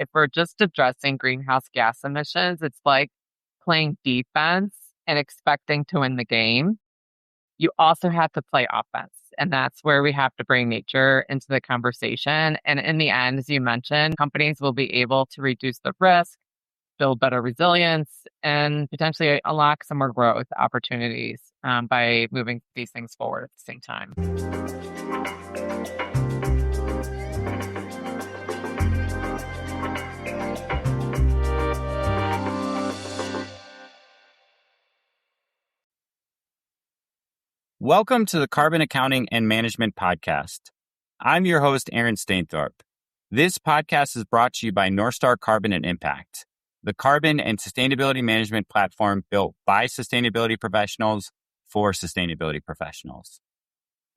if we're just addressing greenhouse gas emissions, it's like playing defense and expecting to win the game. You also have to play offense. And that's where we have to bring nature into the conversation. And in the end, as you mentioned, companies will be able to reduce the risk, build better resilience, and potentially unlock some more growth opportunities by moving these things forward at the same time. Welcome to the Carbon Accounting and Management Podcast. I'm your host, Aaron Stainthorpe. This podcast is brought to you by Northstar Carbon and Impact, the carbon and sustainability management platform built by sustainability professionals for sustainability professionals.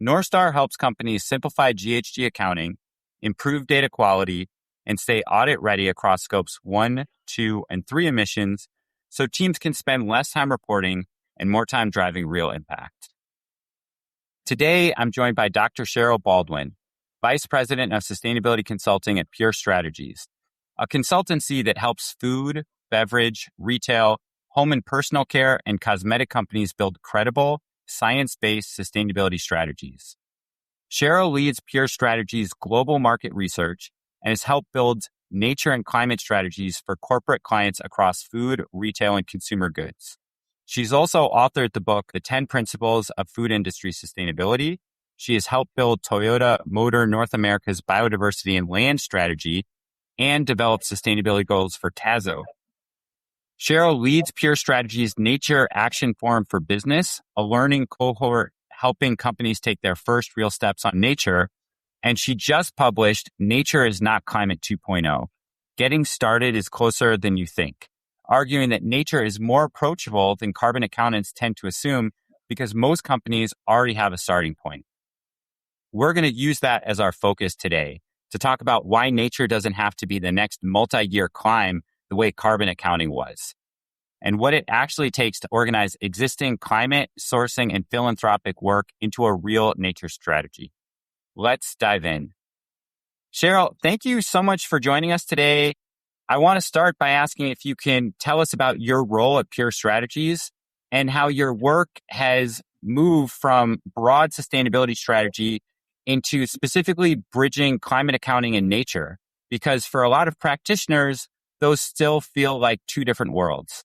Northstar helps companies simplify GHG accounting, improve data quality, and stay audit ready across scopes 1, 2, and 3 emissions so teams can spend less time reporting and more time driving real impact. Today, I'm joined by Dr. Cheryl Baldwin, Vice President of Sustainability Consulting at Pure Strategies, a consultancy that helps food, beverage, retail, home and personal care, and cosmetic companies build credible, science-based sustainability strategies. Cheryl leads Pure Strategies' global market research and has helped build nature and climate strategies for corporate clients across food, retail, and consumer goods. She's also authored the book, The 10 Principles of Food Industry Sustainability. She has helped build Toyota Motor North America's biodiversity and land strategy and developed sustainability goals for TAZO. Cheryl leads Pure Strategies' Nature Action Forum for Business, a learning cohort helping companies take their first real steps on nature. And she just published Nature is Not Climate 2.0. Getting Started is Closer Than You Think, arguing that nature is more approachable than carbon accountants tend to assume because most companies already have a starting point. We're going to use that as our focus today to talk about why nature doesn't have to be the next multi-year climb the way carbon accounting was, and what it actually takes to organize existing climate, sourcing, and philanthropic work into a real nature strategy. Let's dive in. Cheryl, thank you so much for joining us today. I want to start by asking if you can tell us about your role at Pure Strategies and how your work has moved from broad sustainability strategy into specifically bridging climate accounting and nature, because for a lot of practitioners, those still feel like two different worlds.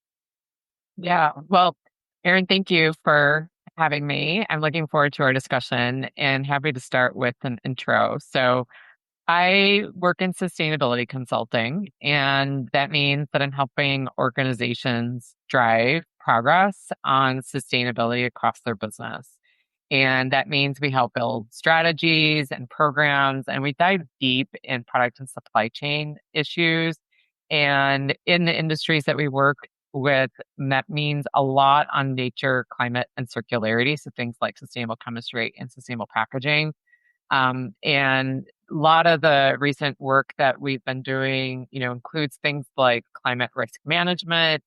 Yeah, well, Aaron, thank you for having me. I'm looking forward to our discussion and happy to start with an intro. So I work in sustainability consulting, and that means that I'm helping organizations drive progress on sustainability across their business. And that means we help build strategies and programs, and we dive deep in product and supply chain issues. And in the industries that we work with, that means a lot on nature, climate, and circularity. So things like sustainable chemistry and sustainable packaging. And a lot of the recent work that we've been doing, includes things like climate risk management,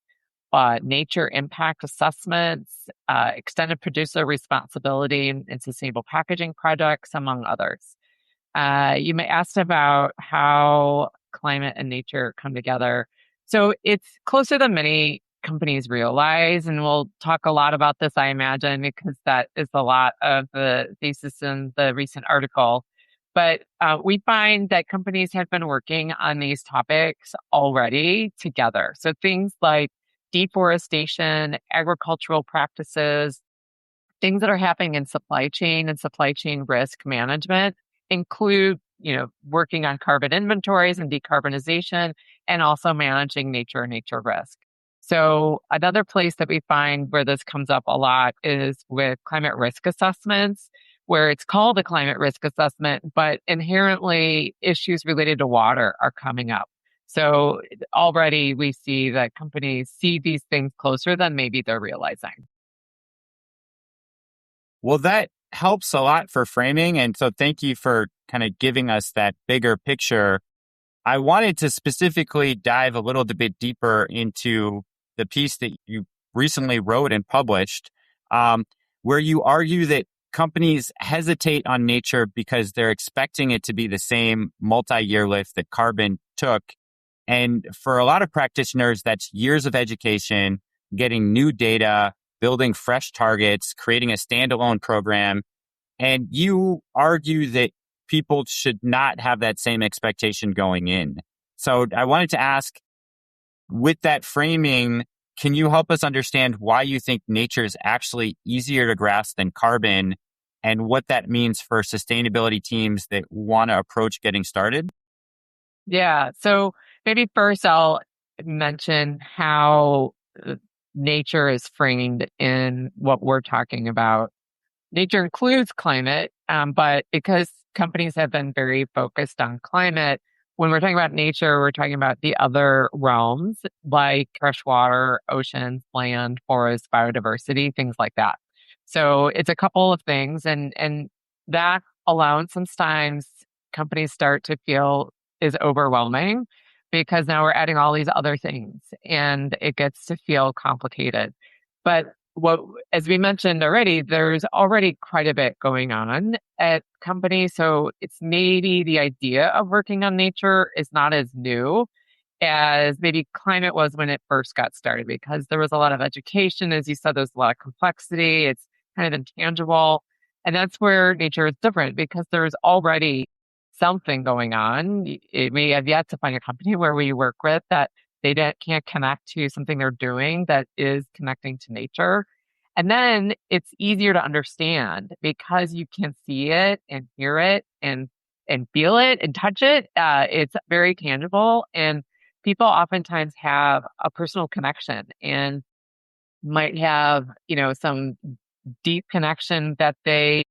nature impact assessments, extended producer responsibility and sustainable packaging projects, among others. You may ask about how climate and nature come together. So it's closer than many companies realize, and we'll talk a lot about this, I imagine, because that is a lot of the thesis in the recent article. But we find that companies have been working on these topics already together. So things like deforestation, agricultural practices, things that are happening in supply chain and supply chain risk management include, working on carbon inventories and decarbonization, and also managing nature risk. So another place that we find where this comes up a lot is with climate risk assessments, where it's called a climate risk assessment, but inherently issues related to water are coming up. So already we see that companies see these things closer than maybe they're realizing. Well, that helps a lot for framing. And so thank you for kind of giving us that bigger picture. I wanted to specifically dive a little bit deeper into the piece that you recently wrote and published, where you argue that companies hesitate on nature because they're expecting it to be the same multi-year lift that carbon took. And for a lot of practitioners, that's years of education, getting new data, building fresh targets, creating a standalone program. And you argue that people should not have that same expectation going in. So I wanted to ask, with that framing, can you help us understand why you think nature is actually easier to grasp than carbon and what that means for sustainability teams that want to approach getting started? Yeah. So maybe first I'll mention how nature is framed in what we're talking about. Nature includes climate, but because companies have been very focused on climate, when we're talking about nature, we're talking about the other realms like freshwater, oceans, land, forest, biodiversity, things like that. So it's a couple of things, and that alone sometimes companies start to feel is overwhelming because now we're adding all these other things and it gets to feel complicated. But what, as we mentioned already, there's already quite a bit going on at companies. So it's maybe the idea of working on nature is not as new as maybe climate was when it first got started, because there was a lot of education. As you said, there's a lot of complexity. It's kind of intangible. And that's where nature is different because there's already something going on. We have yet to find a company where we work with that can't connect to something they're doing that is connecting to nature. And then it's easier to understand because you can see it and hear it and feel it and touch it. It's very tangible, and people oftentimes have a personal connection and might have, some deep connection that they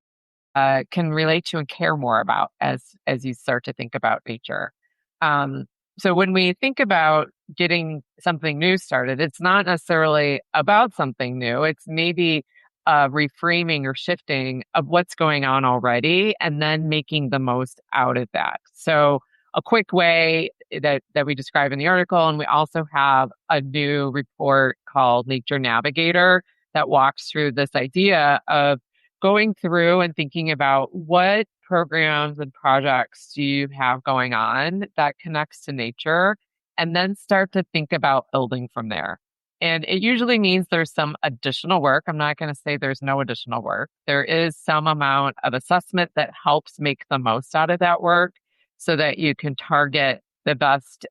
can relate to and care more about as you start to think about nature. Um, so when we think about getting something new started, it's not necessarily about something new. It's maybe reframing or shifting of what's going on already, and then making the most out of that. So a quick way that we describe in the article, and we also have a new report called Nature Navigator that walks through this idea of going through and thinking about what programs and projects do you have going on that connects to nature, and then start to think about building from there. And it usually means there's some additional work. I'm not going to say there's no additional work. There is some amount of assessment that helps make the most out of that work so that you can target the best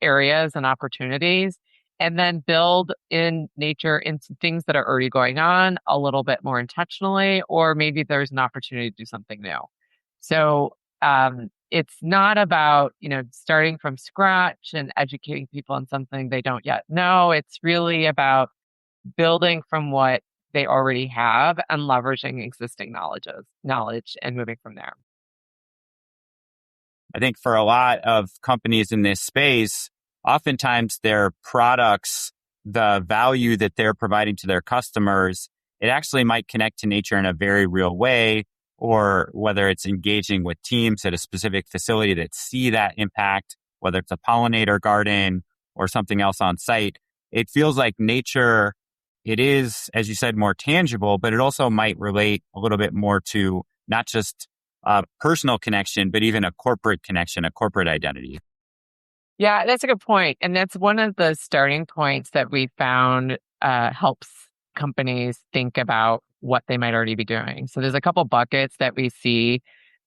areas and opportunities, and then build in nature into things that are already going on a little bit more intentionally, or maybe there's an opportunity to do something new. So it's not about, starting from scratch and educating people on something they don't yet know. It's really about building from what they already have and leveraging existing knowledge and moving from there. I think for a lot of companies in this space, oftentimes their products, the value that they're providing to their customers, it actually might connect to nature in a very real way, or whether it's engaging with teams at a specific facility that see that impact, whether it's a pollinator garden or something else on site. It feels like nature, it is, as you said, more tangible, but it also might relate a little bit more to not just a personal connection, but even a corporate connection, a corporate identity. Yeah, that's a good point. And that's one of the starting points that we found helps companies think about what they might already be doing. So there's a couple buckets that we see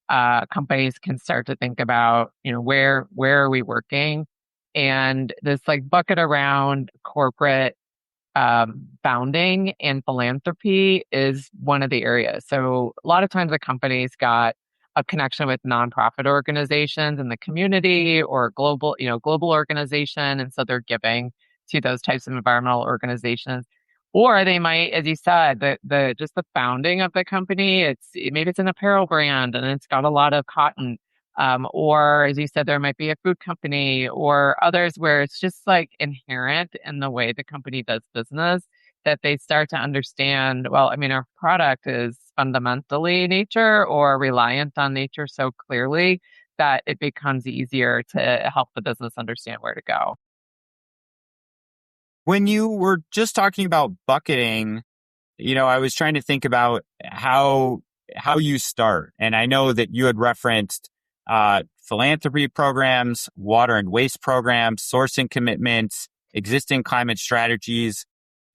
companies can start to think about, where are we working? And this like bucket around corporate founding and philanthropy is one of the areas. So a lot of times the companies got a connection with nonprofit organizations in the community or global organization. And so they're giving to those types of environmental organizations. Or they might, as you said, just the founding of the company, maybe it's an apparel brand and it's got a lot of cotton. Or as you said, there might be a food company or others where it's just like inherent in the way the company does business that they start to understand, well, I mean, our product is fundamentally nature or reliant on nature so clearly that it becomes easier to help the business understand where to go. When you were just talking about bucketing, I was trying to think about how you start. And I know that you had referenced philanthropy programs, water and waste programs, sourcing commitments, existing climate strategies,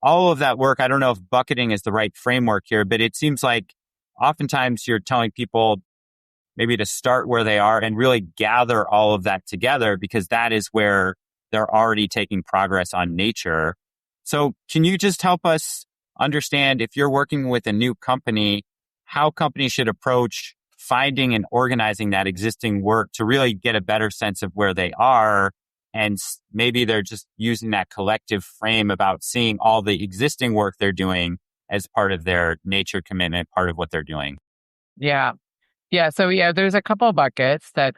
all of that work. I don't know if bucketing is the right framework here, but it seems like oftentimes you're telling people maybe to start where they are and really gather all of that together because that is where they're already taking progress on nature. So can you just help us understand, if you're working with a new company, how companies should approach finding and organizing that existing work to really get a better sense of where they are? And maybe they're just using that collective frame about seeing all the existing work they're doing as part of their nature commitment, part of what they're doing. Yeah. Yeah, so yeah, there's a couple of buckets that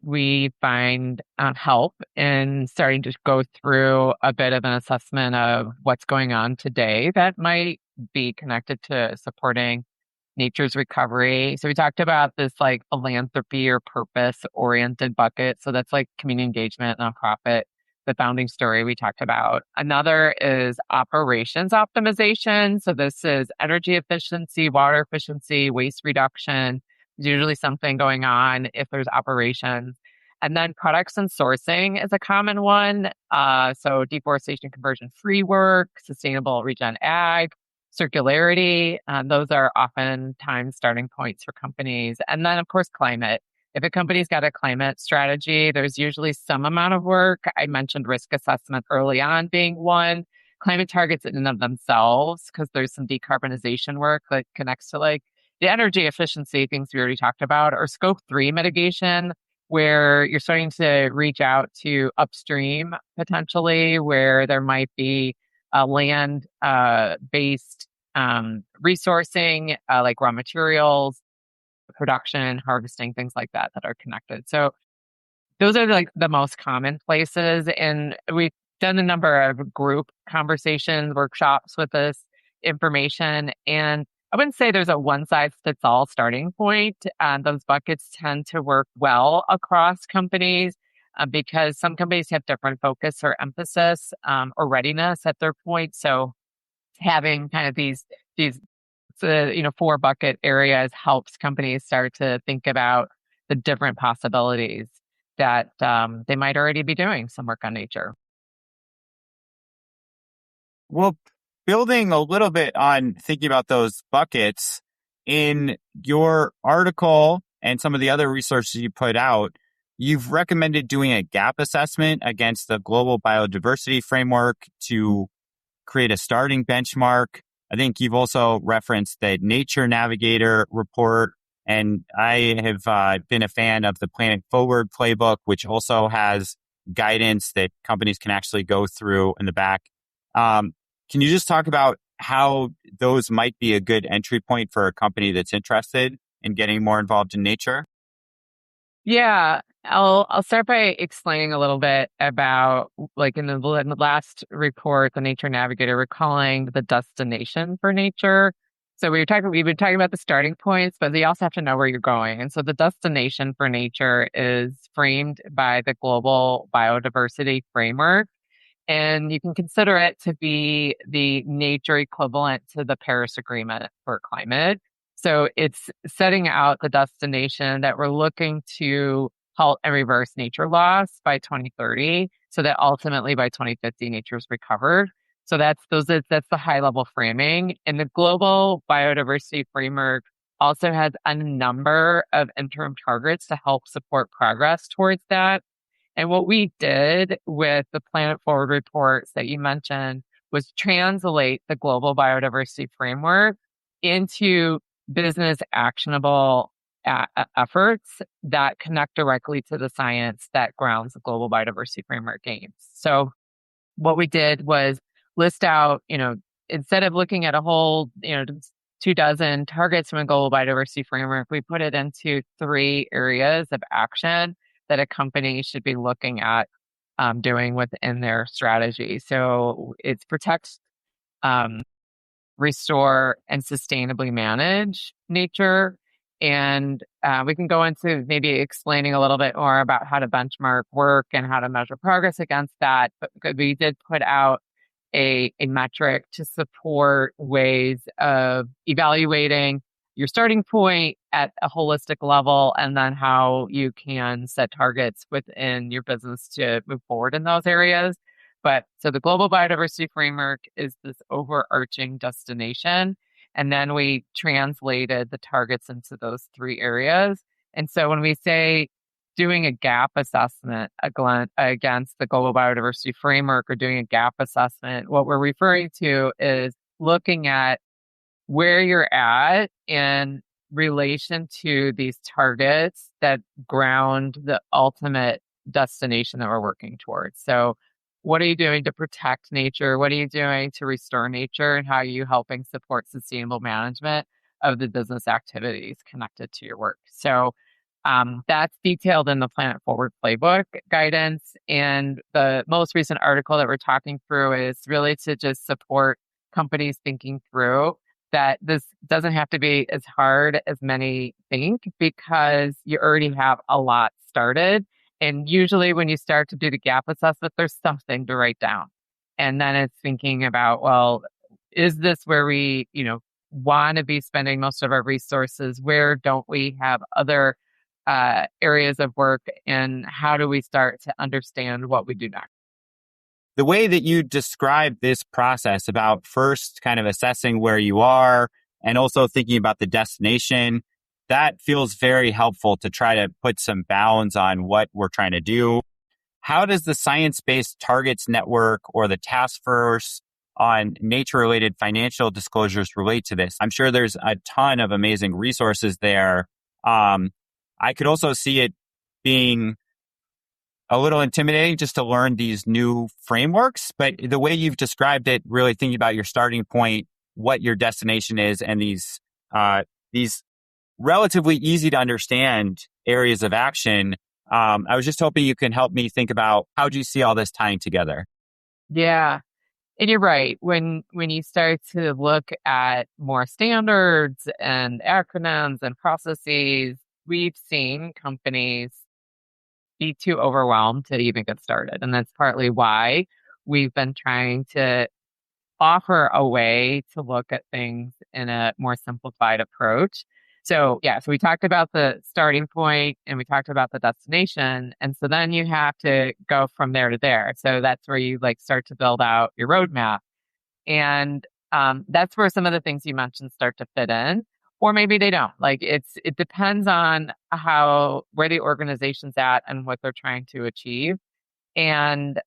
we find help in starting to go through a bit of an assessment of what's going on today that might be connected to supporting nature's recovery. So we talked about this like philanthropy or purpose oriented bucket. So that's like community engagement, nonprofit, the founding story we talked about. Another is operations optimization. So this is energy efficiency, water efficiency, waste reduction. There's usually something going on if there's operations. And then products and sourcing is a common one. So deforestation conversion free work, sustainable regen ag, circularity. Those are oftentimes starting points for companies. And then, of course, climate. If a company's got a climate strategy, there's usually some amount of work. I mentioned risk assessment early on being one. Climate targets in and of themselves, because there's some decarbonization work that connects to like the energy efficiency things we already talked about, or scope 3 mitigation, where you're starting to reach out to upstream potentially, where there might be land based resourcing, like raw materials, production, harvesting, things like that that are connected. So those are like the most common places. And we've done a number of group conversations, workshops with this information. And I wouldn't say there's a one size fits all starting point. Those buckets tend to work well across companies because some companies have different focus or emphasis or readiness at their point. So having kind of these four bucket areas helps companies start to think about the different possibilities that they might already be doing some work on nature. Well, building a little bit on thinking about those buckets, in your article and some of the other research you put out, you've recommended doing a gap assessment against the global biodiversity framework to create a starting benchmark. I think you've also referenced the Nature Navigator report, and I have been a fan of the Planet Forward playbook, which also has guidance that companies can actually go through in the back. Can you just talk about how those might be a good entry point for a company that's interested in getting more involved in nature? Yeah, I'll start by explaining a little bit about like in the last report, the Nature Navigator, we're calling the destination for nature. So we've been talking about the starting points, but you also have to know where you're going. And so the destination for nature is framed by the global biodiversity framework. And you can consider it to be the nature equivalent to the Paris Agreement for climate. So it's setting out the destination that we're looking to halt and reverse nature loss by 2030, so that ultimately by 2050 nature is recovered. So that's the high level framing. And the global biodiversity framework also has a number of interim targets to help support progress towards that. And what we did with the Planet Forward reports that you mentioned was translate the global biodiversity framework into business actionable efforts that connect directly to the science that grounds the global biodiversity framework aims. So what we did was list out, instead of looking at a whole, 24 targets from a global biodiversity framework, we put it into 3 areas of action that a company should be looking at doing within their strategy. So it's protect, restore, and sustainably manage nature. And we can go into maybe explaining a little bit more about how to benchmark work and how to measure progress against that. But we did put out a metric to support ways of evaluating your starting point at a holistic level, and then how you can set targets within your business to move forward in those areas. But so the global biodiversity framework is this overarching destination. And then we translated the targets into those three areas. And so when we say doing a gap assessment against the global biodiversity framework or doing a gap assessment, what we're referring to is looking at where you're at in relation to these targets that ground the ultimate destination that we're working towards. So, what are you doing to protect nature? What are you doing to restore nature? And how are you helping support sustainable management of the business activities connected to your work? So, that's detailed in the Planet Forward Playbook guidance. And the most recent article that we're talking through is really to just support companies thinking through that this doesn't have to be as hard as many think, because you already have a lot started. And usually when you start to do the gap assessment, there's something to write down. And then it's thinking about, well, is this where we, want to be spending most of our resources? Where don't we have other areas of work? And how do we start to understand what we do next? The way that you describe this process about first kind of assessing where you are and also thinking about the destination, that feels very helpful to try to put some bounds on what we're trying to do. How does the Science-Based Targets Network or the Task Force on Nature-Related Financial Disclosures relate to this? I'm sure there's a ton of amazing resources there. I could also see it being a little intimidating just to learn these new frameworks, but the way you've described it, really thinking about your starting point, what your destination is, and these relatively easy to understand areas of action. I was just hoping you can help me think about how do you see all this tying together? Yeah. And you're right. When you start to look at more standards and acronyms and processes, we've seen companies be too overwhelmed to even get started. And that's partly why we've been trying to offer a way to look at things in a more simplified approach. So we talked about the starting point and we talked about the destination. And so then you have to go from there to there. So that's where you start to build out your roadmap. And that's where some of the things you mentioned start to fit in, or maybe they don't. It depends on where the organization's at and what they're trying to achieve. And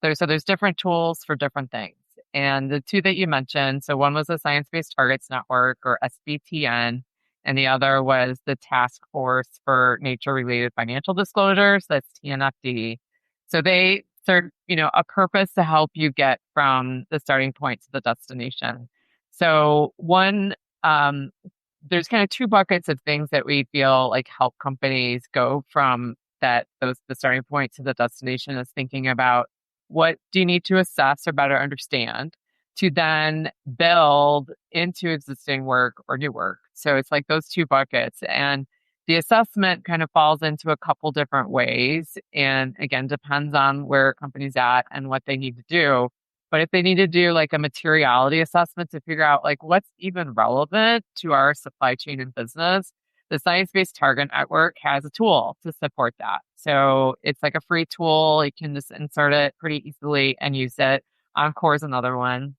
there's different tools for different things. And the two that you mentioned, so one was the Science-Based Targets Network, or SBTN, and the other was the Task Force for Nature-Related Financial Disclosures, that's TNFD. So they serve, a purpose to help you get from the starting point to the destination. So one, there's kind of two buckets of things that we feel like help companies go from the starting point to the destination, is thinking about what do you need to assess or better understand to then build into existing work or new work. So it's like those two buckets. And the assessment kind of falls into a couple different ways. And again, depends on where a company's at and what they need to do. But if they need to do a materiality assessment to figure out what's even relevant to our supply chain and business, the Science-Based Target Network has a tool to support that. So it's a free tool. You can just insert it pretty easily and use it. Encore is another one.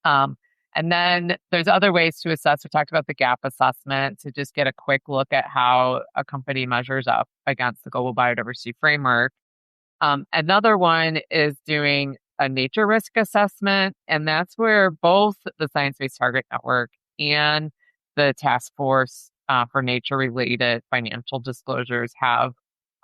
And then there's other ways to assess. We talked about the gap assessment to just get a quick look at how a company measures up against the global biodiversity framework. Another one is doing a nature risk assessment, and that's where both the Science-Based Target Network and the Task Force for Nature-Related Financial Disclosures have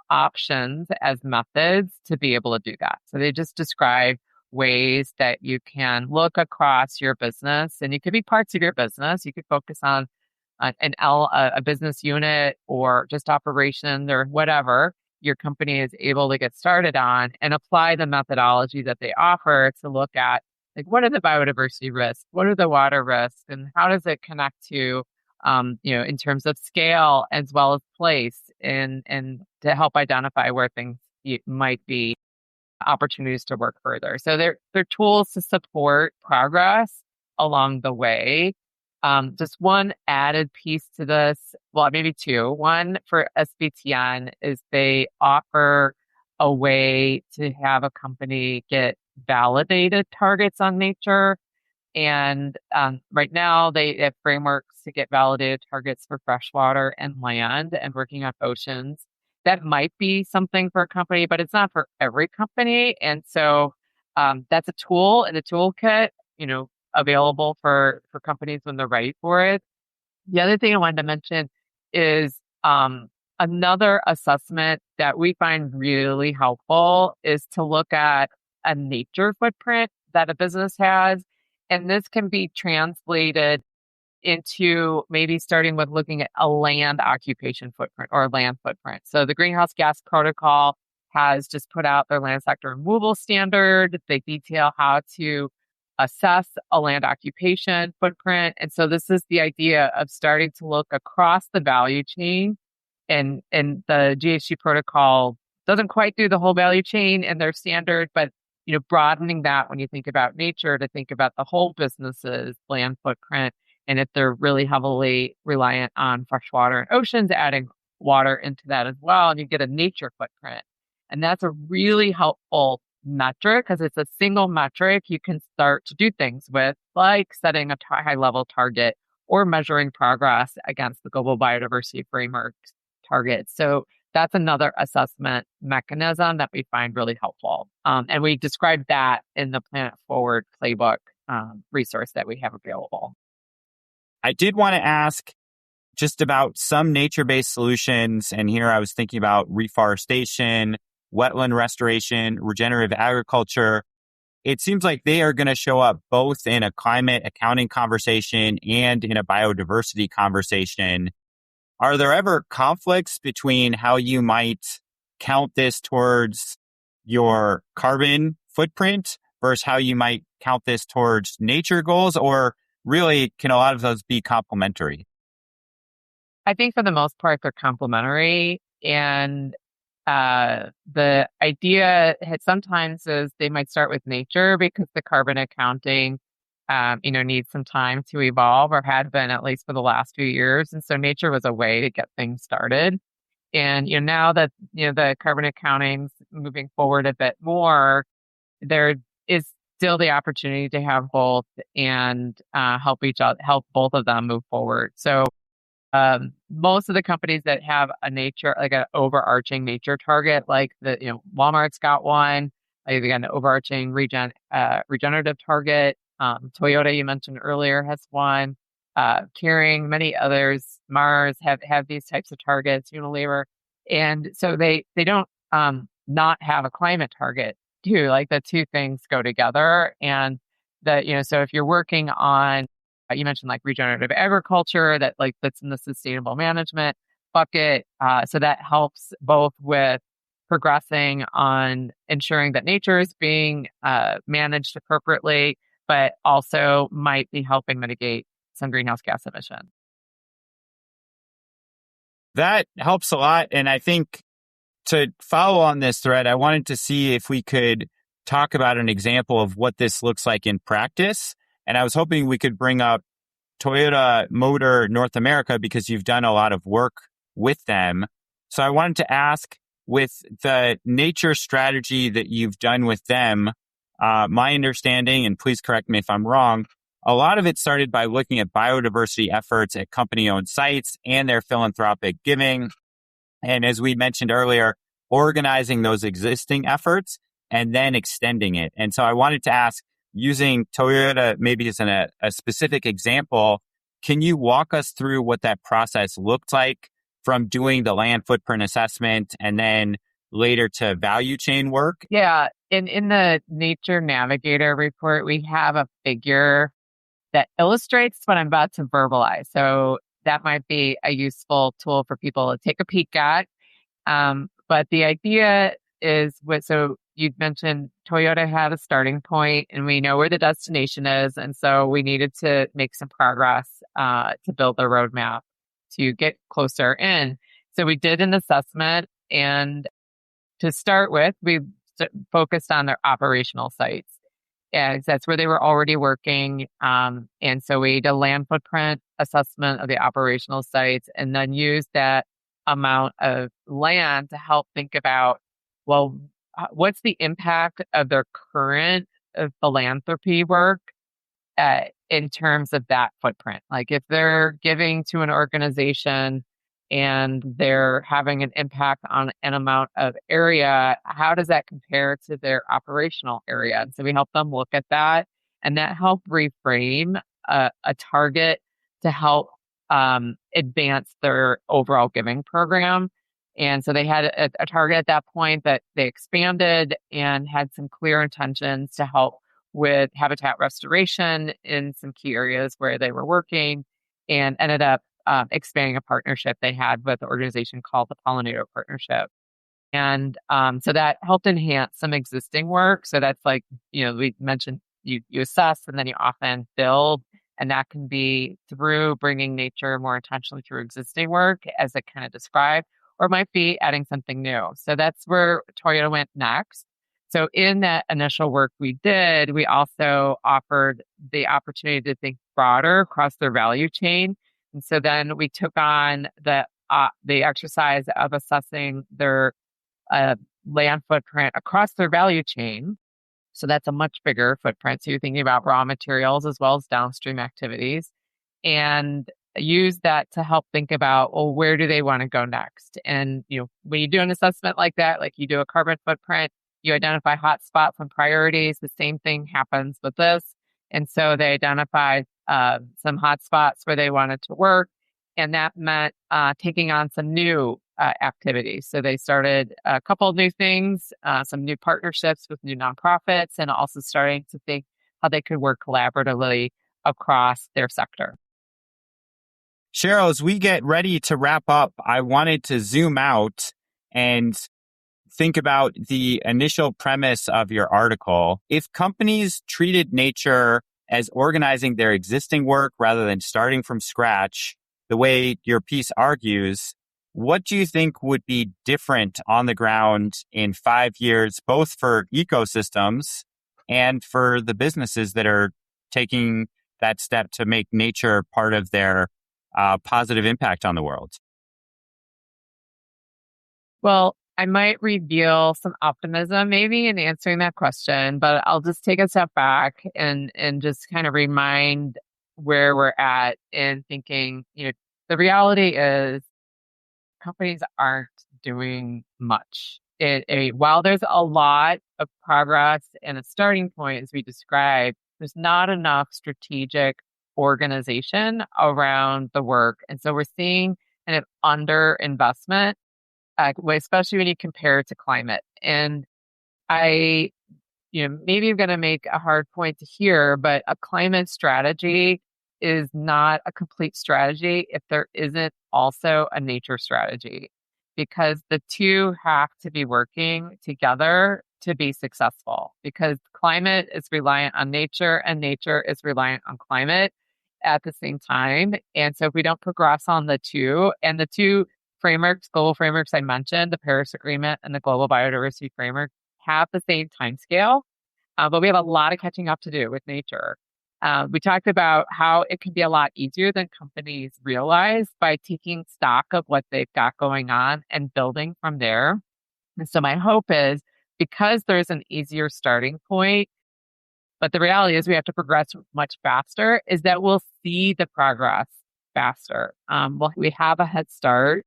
options as methods to be able to do that. So they just describe ways that you can look across your business, and it could be parts of your business. You could focus on a business unit or just operations or whatever your company is able to get started on, and apply the methodology that they offer to look at what are the biodiversity risks, what are the water risks, and how does it connect to in terms of scale as well as place, and to help identify where things might be opportunities to work further. So they're tools to support progress along the way. Just one added piece to this, well, maybe two. One for SBTN is they offer a way to have a company get validated targets on nature. And right now, they have frameworks to get validated targets for freshwater and land and working on oceans. That might be something for a company, but it's not for every company. And so that's a tool in the toolkit, available for companies when they're ready for it. The other thing I wanted to mention is another assessment that we find really helpful is to look at a nature footprint that a business has. And this can be translated into maybe starting with looking at a land occupation footprint or a land footprint. So the Greenhouse Gas Protocol has just put out their land sector removal standard. They detail how to assess a land occupation footprint. And so this is the idea of starting to look across the value chain, and the GHG protocol doesn't quite do the whole value chain in their standard, but broadening that when you think about nature to think about the whole business's land footprint. And if they're really heavily reliant on freshwater and oceans, adding water into that as well, and you get a nature footprint. And that's a really helpful metric because it's a single metric you can start to do things with, like setting a high level target or measuring progress against the global biodiversity framework targets. So that's another assessment mechanism that we find really helpful. And we describe that in the Planet Forward playbook resource that we have available. I did want to ask just about some nature-based solutions. And here I was thinking about reforestation, wetland restoration, regenerative agriculture. It seems like they are going to show up both in a climate accounting conversation and in a biodiversity conversation. Are there ever conflicts between how you might count this towards your carbon footprint versus how you might count this towards nature goals? Or really, can a lot of those be complementary? I think for the most part, they're complementary. And the idea sometimes is they might start with nature because the carbon accounting needs some time to evolve, or had been at least for the last few years. And so nature was a way to get things started. And, now that, the carbon accounting's moving forward a bit more, there is still the opportunity to have both and help both of them move forward. So most of the companies that have a nature, like an overarching nature target, like Walmart's got one, like again, an overarching regenerative target. Toyota, you mentioned earlier, has one. Kering, many others, Mars have these types of targets, Unilever. And so they don't not have a climate target too. Like the two things go together. And so if you're working on, you mentioned like regenerative agriculture, that's in the sustainable management bucket. So that helps both with progressing on ensuring that nature is being managed appropriately, but also might be helping mitigate some greenhouse gas emissions. That helps a lot. And I think to follow on this thread, I wanted to see if we could talk about an example of what this looks like in practice. And I was hoping we could bring up Toyota Motor North America because you've done a lot of work with them. So I wanted to ask, with the nature strategy that you've done with them, my understanding, and please correct me if I'm wrong, a lot of it started by looking at biodiversity efforts at company-owned sites and their philanthropic giving. And as we mentioned earlier, organizing those existing efforts and then extending it. And so I wanted to ask, using Toyota maybe as a specific example, can you walk us through what that process looked like from doing the land footprint assessment and then later to value chain work? Yeah. In the Nature Navigator report, we have a figure that illustrates what I'm about to verbalize. So that might be a useful tool for people to take a peek at. But the idea is so you'd mentioned Toyota had a starting point and we know where the destination is. And so we needed to make some progress to build the roadmap to get closer in. So we did an assessment, and to start with, we focused on their operational sites. Yeah, that's where they were already working. And so we did a land footprint assessment of the operational sites and then used that amount of land to help think about, well, what's the impact of their current philanthropy work in terms of that footprint. Like if they're giving to an organization and they're having an impact on an amount of area, how does that compare to their operational area? And so we help them look at that, and that helped reframe a target to help advance their overall giving program. And so they had a target at that point that they expanded and had some clear intentions to help with habitat restoration in some key areas where they were working, and ended up expanding a partnership they had with an organization called the Pollinator Partnership. And so that helped enhance some existing work. So that's like, we mentioned you assess and then you often build. And that can be through bringing nature more intentionally through existing work, as I kind of described, or it might be adding something new. So that's where Toyota went next. So in that initial work we did, we also offered the opportunity to think broader across their value chain. And so then we took on the exercise of assessing their land footprint across their value chain. So that's a much bigger footprint. So you're thinking about raw materials as well as downstream activities, and use that to help think about, well, where do they want to go next? And, when you do an assessment like that, like you do a carbon footprint, you identify hotspots and priorities. The same thing happens with this. And so they identified some hotspots where they wanted to work. And that meant taking on some new activities. So they started a couple of new things, some new partnerships with new nonprofits, and also starting to think how they could work collaboratively across their sector. Cheryl, as we get ready to wrap up, I wanted to zoom out and think about the initial premise of your article. If companies treated nature as organizing their existing work rather than starting from scratch, the way your piece argues, what do you think would be different on the ground in 5 years, both for ecosystems and for the businesses that are taking that step to make nature part of their positive impact on the world? Well, I might reveal some optimism maybe in answering that question, but I'll just take a step back and just kind of remind where we're at in thinking, the reality is companies aren't doing much. While there's a lot of progress and a starting point, as we described, there's not enough strategic organization around the work. And so we're seeing an underinvestment, especially when you compare it to climate. And maybe I'm going to make a hard point to hear, but a climate strategy is not a complete strategy if there isn't also a nature strategy, because the two have to be working together to be successful, because climate is reliant on nature and nature is reliant on climate at the same time. And so if we don't progress on the two, and the two global frameworks I mentioned, the Paris Agreement and the Global Biodiversity Framework, have the same time scale, but we have a lot of catching up to do with nature. We talked about how it can be a lot easier than companies realize by taking stock of what they've got going on and building from there. And so my hope is, because there's an easier starting point, but the reality is we have to progress much faster, is that we'll see the progress faster. We have a head start.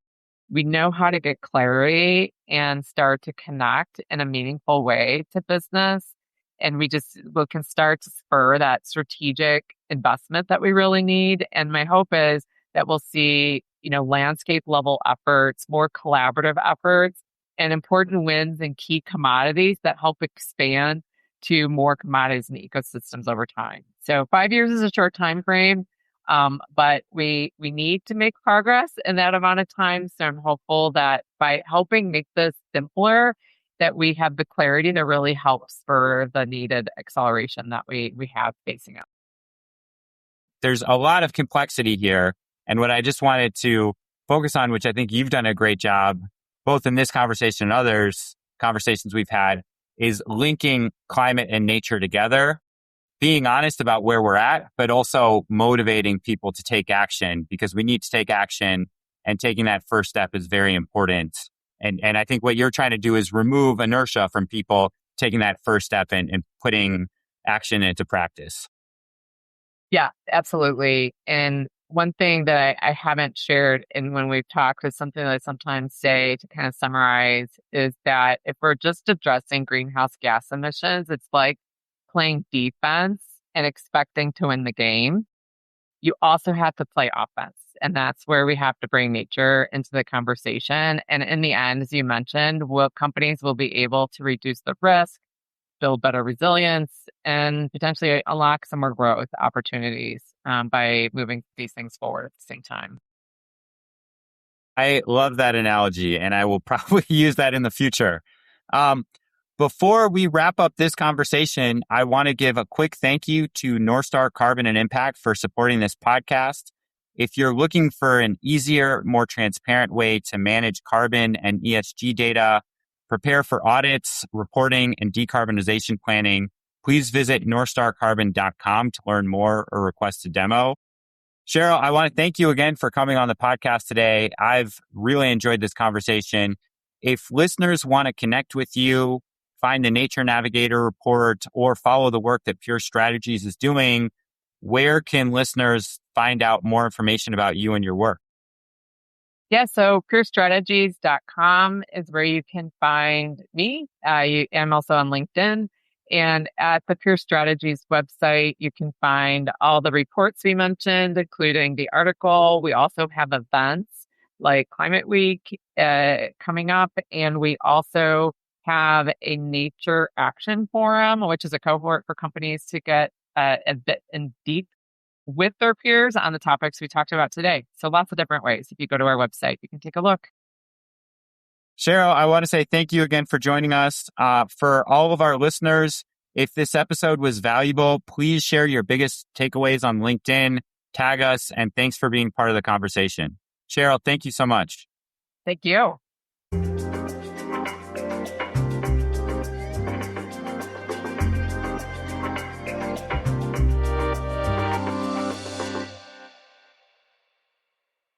We know how to get clarity and start to connect in a meaningful way to business. And we can start to spur that strategic investment that we really need. And my hope is that we'll see, landscape level efforts, more collaborative efforts, and important wins in key commodities that help expand to more commodities and ecosystems over time. So 5 years is a short time frame, but we need to make progress in that amount of time. So I'm hopeful that by helping make this simpler, that we have the clarity that really helps for the needed acceleration that we have facing us. There's a lot of complexity here. And what I just wanted to focus on, which I think you've done a great job, both in this conversation and others conversations we've had, is linking climate and nature together being honest about where we're at, but also motivating people to take action because we need to take action, and taking that first step is very important. And I think what you're trying to do is remove inertia from people taking that first step and putting action into practice. Yeah, absolutely. And one thing that I haven't shared and when we've talked is something that I sometimes say to kind of summarize is that if we're just addressing greenhouse gas emissions, it's like playing defense and expecting to win the game. You also have to play offense. And that's where we have to bring nature into the conversation. And in the end, as you mentioned, companies will be able to reduce the risk, build better resilience, and potentially unlock some more growth opportunities by moving these things forward at the same time. I love that analogy, and I will probably use that in the future. Before we wrap up this conversation, I want to give a quick thank you to North Star Carbon and Impact for supporting this podcast. If you're looking for an easier, more transparent way to manage carbon and ESG data, prepare for audits, reporting, and decarbonization planning, please visit northstarcarbon.com to learn more or request a demo. Cheryl, I want to thank you again for coming on the podcast today. I've really enjoyed this conversation. If listeners want to connect with you, find the Nature Navigator report, or follow the work that Pure Strategies is doing, where can listeners find out more information about you and your work? Yeah, so purestrategies.com is where you can find me. I'm also on LinkedIn. And at the Pure Strategies website, you can find all the reports we mentioned, including the article. We also have events like Climate Week coming up. And we also have a Nature Action Forum, which is a cohort for companies to get a bit in deep with their peers on the topics we talked about today. So lots of different ways. If you go to our website, you can take a look. Cheryl, I want to say thank you again for joining us. For all of our listeners, if this episode was valuable, please share your biggest takeaways on LinkedIn, tag us, and thanks for being part of the conversation. Cheryl, thank you so much. Thank you.